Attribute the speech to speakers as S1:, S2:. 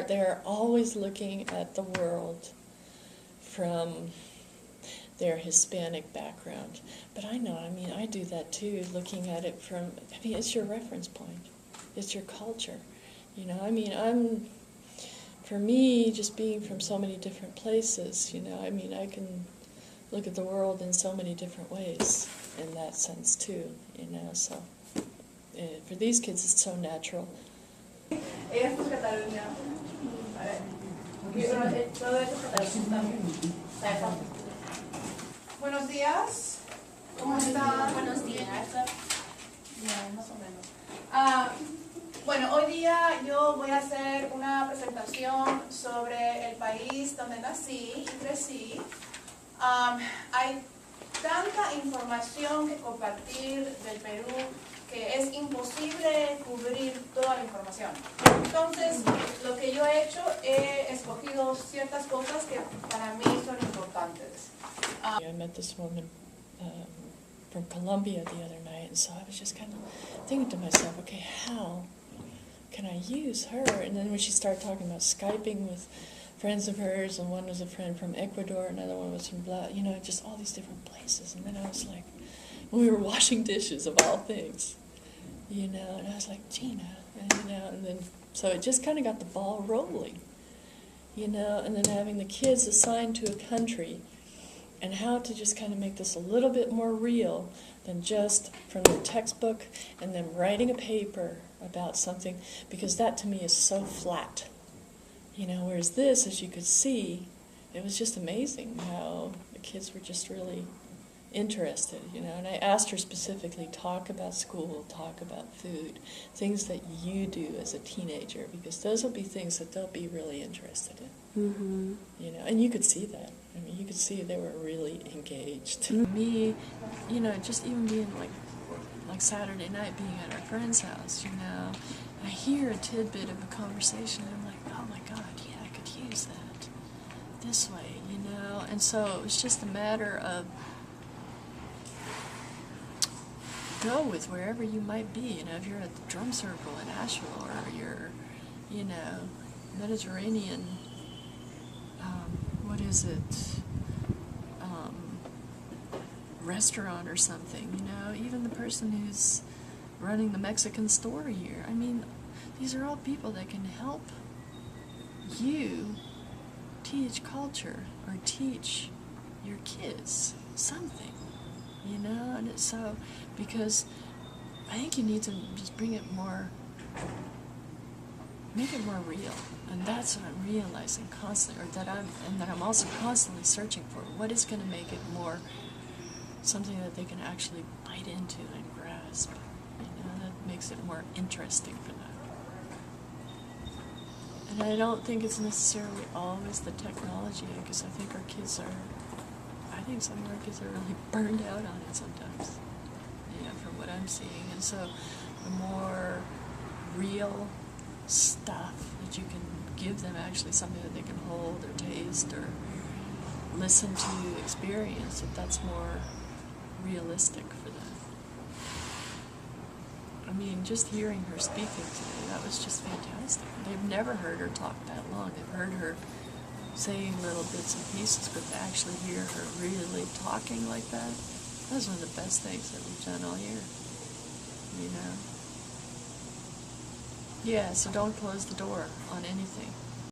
S1: They're always looking at the world from their Hispanic background. But I know, I mean, I do that too, looking at it from, I mean, it's your reference point. It's your culture. You know, I mean, for me, just being from so many different places, you know, I mean, I can look at the world in so many different ways in that sense too, you know, so for these kids it's so natural.
S2: Ella es por Cataluña. A ver. Todo esto es Cataluña. Buenos días. ¿Cómo están?
S3: Buenos días.
S2: Bien, más o menos. Bueno, hoy día yo voy a hacer una presentación sobre el país donde nací y crecí. Hay tanta información que compartir del Perú que es imposible cubrir toda la información. Entonces, lo que yo he hecho, he escogido ciertas cosas que para mí son importantes.
S1: I met this woman from Colombia the other night, and so I was just kind of thinking to myself, okay, how can I use her? And then when she started talking about Skyping with friends of hers, and one was a friend from Ecuador, another one was from you know, just all these different places. And then I was like, when we were washing dishes of all things, you know, and I was like, Gina, and, you know, and then, so it just kind of got the ball rolling, you know, and then having the kids assigned to a country, and how to just kind of make this a little bit more real than just from the textbook and then writing a paper about something, because that to me is so flat. You know, whereas this, as you could see, it was just amazing how the kids were just really interested, you know. And I asked her specifically, talk about school, talk about food, things that you do as a teenager, because those will be things that they'll be really interested in.
S3: Mm-hmm.
S1: You know, and you could see that. I mean, you could see they were really engaged. Mm-hmm. Me, you know, just even being like Saturday night, being at our friend's house, you know, I hear a tidbit of a conversation, and I'm like, oh my God, yeah, I could use that this way, you know. And so it was just a matter of go with wherever you might be. You know, if you're at the drum circle in Asheville, or you're, you know, Mediterranean, what is it, restaurant or something, you know, even the person who's running the Mexican store here. I mean, these are all people that can help you teach culture or teach your kids something, you know. And it's so, because I think you need to just bring it more, make it more real. And that's what I'm realizing constantly, or that I'm also constantly searching for. What is going to make it more something that they can actually bite into and grasp? You know, that makes it more interesting for them. And I don't think it's necessarily always the technology, because I think I think some of our kids are really burned out on it sometimes, you know, from what I'm seeing. And so the more real stuff that you can give them, actually something that they can hold or taste or listen to, experience, that's more realistic for them. I mean, just hearing her speaking today, that was just fantastic. They've never heard her talk that long. They've heard her saying little bits and pieces, but to actually hear her really talking like that, that was one of the best things that we've done all year, you know. Yeah, so don't close the door on anything.